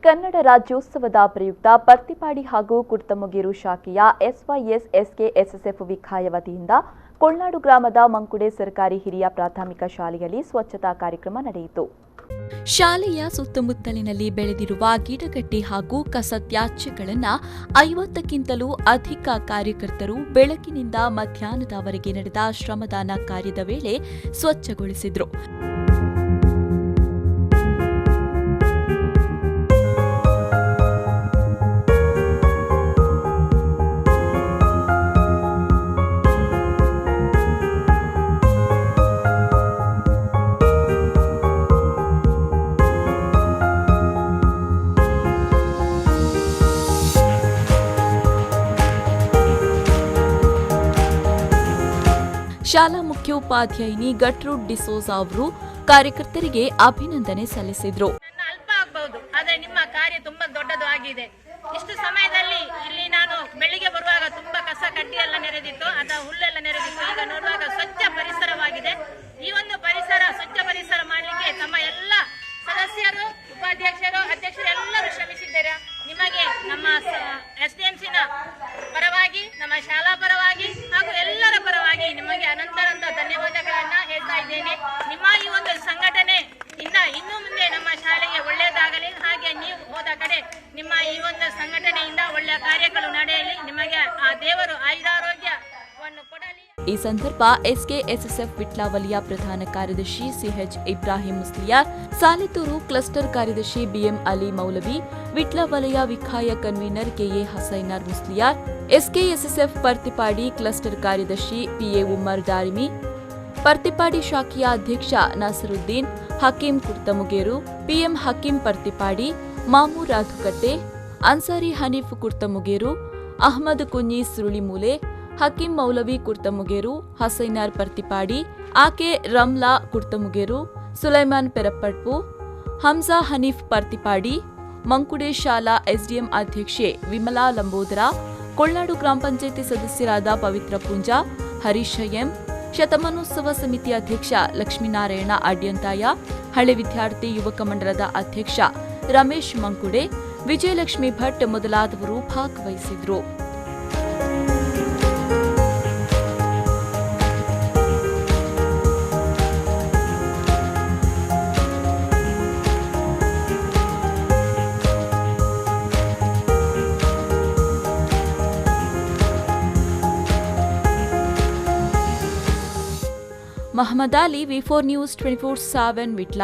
ಕನ್ನಡ ರಾಜ್ಯೋತ್ಸವದ ಪ್ರಯುಕ್ತ ಪರ್ತಿಪಾಡಿ ಹಾಗೂ ಕುರ್ತಮುಗೇರು ಶಾಖೆಯ ಎಸ್ವೈಎಸ್ ಎಸ್ಕೆಎಸ್ಎಸ್ಎಫ್ ವಿಖಾಯ ವತಿಯಿಂದ ಕೊಳ್ನಾಡು ಗ್ರಾಮದ ಮಂಕುಡೆ ಸರ್ಕಾರಿ ಹಿರಿಯ ಪ್ರಾಥಮಿಕ ಶಾಲೆಯಲ್ಲಿ ಸ್ವಚ್ಛತಾ ಕಾರ್ಯಕ್ರಮ ನಡೆಯಿತು. ಶಾಲೆಯ ಸುತ್ತಮುತ್ತಲಿನಲ್ಲಿ ಬೆಳೆದಿರುವ ಗಿಡಗಂಟಿ ಹಾಗೂ ಕಸ ತ್ಯಾಜ್ಯಗಳನ್ನು 50ಕ್ಕಿಂತಲೂ ಅಧಿಕ ಕಾರ್ಯಕರ್ತರು ಬೆಳಗಿನಿಂದ ಮಧ್ಯಾಹ್ನದವರೆಗೆ ನಡೆದ ಶ್ರಮದಾನ ಕಾರ್ಯದ ವೇಳೆ ಸ್ವಚ್ಛಗೊಳಿಸಿದರು. ಶಾಲಾ ಮುಖ್ಯೋಪಾಧ್ಯಾಯಿನಿ ಗಟ್ರೂಡ್ ಡಿಸೋಜಾ ಅವರು ಕಾರ್ಯಕರ್ತರಿಗೆ ಅಭಿನಂದನೆ ಸಲ್ಲಿಸಿದರು. ಅಲ್ಪ ಆಗಬಹುದು, ಆದರೆ ನಿಮ್ಮ ಕಾರ್ಯ ತುಂಬಾ ದೊಡ್ಡದು ಆಗಿದೆ. ಇಷ್ಟು ಸಮಯದಲ್ಲಿ ಇಲ್ಲಿ ನಾನು ಬೆಳಿಗ್ಗೆ ಬರುವಾಗ ತುಂಬಾ ಕಸ ಕಡ್ಡಿ ಎಲ್ಲ ನೆರೆದಿತ್ತು, ಅಥವಾ ಹುಲ್ಲೆಲ್ಲ ನೆರೆದಿತ್ತು. ಈಗ ನೋಡುವಾಗ ಸ್ವಚ್ಛ ಪರಿಸರವಾಗಿದೆ. ಈ ಒಂದು ಪರಿಸರ ಸ್ವಚ್ಛ ಪರಿಸರ ಮಾಡಲಿಕ್ಕೆ ತಮ್ಮ ಎಲ್ಲ ಸದಸ್ಯರು, ಉಪಾಧ್ಯಕ್ಷರು, ಅಧ್ಯಕ್ಷರು ಎಲ್ಲರೂ ಶ್ರಮಿಸಿದ್ದಾರೆ. ನಿಮಗೆ ನಮ್ಮ ಎಸ್ಡಿಎಂಸಿನ ಪರವಾಗಿ, ನಮ್ಮ ಶಾಲಾ ಪರವಾಗಿ ಹಾಗೂ ಎಲ್ಲರ ಪರವಾಗಿ ನಿಮಗೆ ಅನಂತ ಧನ್ಯವಾದಗಳನ್ನ ಹೇಳ್ತಾ ಇದ್ದೇನೆ. ನಿಮ್ಮ ಈ ಒಂದು ಸಂಘಟನೆ ಇನ್ನು ಮುಂದೆ ನಮ್ಮ ಶಾಲೆಗೆ ಒಳ್ಳೆಯದಾಗಲಿ, ಹಾಗೆ ನೀವು ಹೋದ ಕಡೆ ನಿಮ್ಮ ಈ ಒಂದು ಸಂಘಟನೆಯಿಂದ ಒಳ್ಳೆಯ ಕಾರ್ಯಗಳು ನಡೆಯಲಿ. ನಿಮಗೆ ಆ ದೇವರು ಆಯುರಾರೋಗ್ಯವನ್ನು ಕೊಡಲಿ. ಈ ಸಂದರ್ಭ ಎಸ್ಕೆಎಸ್ಎಸ್ಎಫ್ ವಿಟ್ಲ ವಲಯ ಪ್ರಧಾನ ಕಾರ್ಯದರ್ಶಿ ಸಿಎಚ್ ಇಬ್ರಾಹಿಂ ಮುಸ್ಲಿಯಾರ್, ಸಾಲಿತೂರು ಕ್ಲಸ್ಟರ್ ಕಾರ್ಯದರ್ಶಿ ಬಿಎಂ ಅಲಿ ಮೌಲವಿ, ವಿಟ್ಲ ವಲಯ Vikhaya convener KA Hasainar Musliyar, SKSSF Parthipady cluster ಕಾರ್ಯದರ್ಶಿ ಪಿಎ ಉಮ್ಮರ್ ದಾರಿಮಿ, ಪರ್ತಿಪಾಡಿ ಶಾಖೆಯ ಅಧ್ಯಕ್ಷ ನಾಸರುದ್ದೀನ್, ಹಕೀಂ ಕುರ್ತಮುಗೇರು, ಪಿಎಂ ಹಕೀಂ ಪರ್ತಿಪಾಡಿ, ಮಾಮೂರ್ ರಾಧುಕಟ್ಟೆ, ಅನ್ಸಾರಿ ಹನೀಫ್ ಕುರ್ತಮುಗೇರು, ಅಹ್ಮದ್ ಕುഞ്ഞി ಸುರುಳಿಮೂಲೆ, ಹಕೀಂ ಮೌಲವಿ ಕುರ್ತಮುಗೇರು, ಹಸೈನಾರ್ ಪರ್ತಿಪಾಡಿ, ಆಕೆ ರಮ್ಲಾ ಕುರ್ತಮುಗೇರು, ಸುಲೈಮಾನ್ ಪೆರಪ್ಪಡ್ಪು, ಹಮ್ಜಾ ಹನೀಫ್ ಪರ್ತಿಪಾಡಿ, ಮಂಕುಡೆ ಶಾಲಾ ಎಸ್ಡಿಎಂ ಅಧ್ಯಕ್ಷೆ ವಿಮಲಾ ಲಂಬೋದರ, ಕೊಳ್ನಾಡು ಗ್ರಾಮ ಪಂಚಾಯಿತಿ ಸದಸ್ಯರಾದ ಪವಿತ್ರ ಪುಂಜಾ, ಹರೀಶ್ ಎಂ, ಶತಮಾನೋತ್ಸವ ಸಮಿತಿ ಅಧ್ಯಕ್ಷ ಲಕ್ಷ್ಮೀನಾರಾಯಣ ಅಡ್ಯಂತಾಯ, ಹಳೆ ವಿದ್ಯಾರ್ಥಿ ಯುವಕ ಮಂಡಲದ ಅಧ್ಯಕ್ಷ ರಮೇಶ್ ಮಂಕುಡೆ, ವಿಜಯಲಕ್ಷ್ಮಿ ಭಟ್ ಮೊದಲಾದವರು ಭಾಗವಹಿಸಿದ್ರು. ಮೊಹಮ್ಮದ್ ಅಲಿ, ವಿ4 ನ್ಯೂಸ್ 24/7 ವಿಟ್ಲ.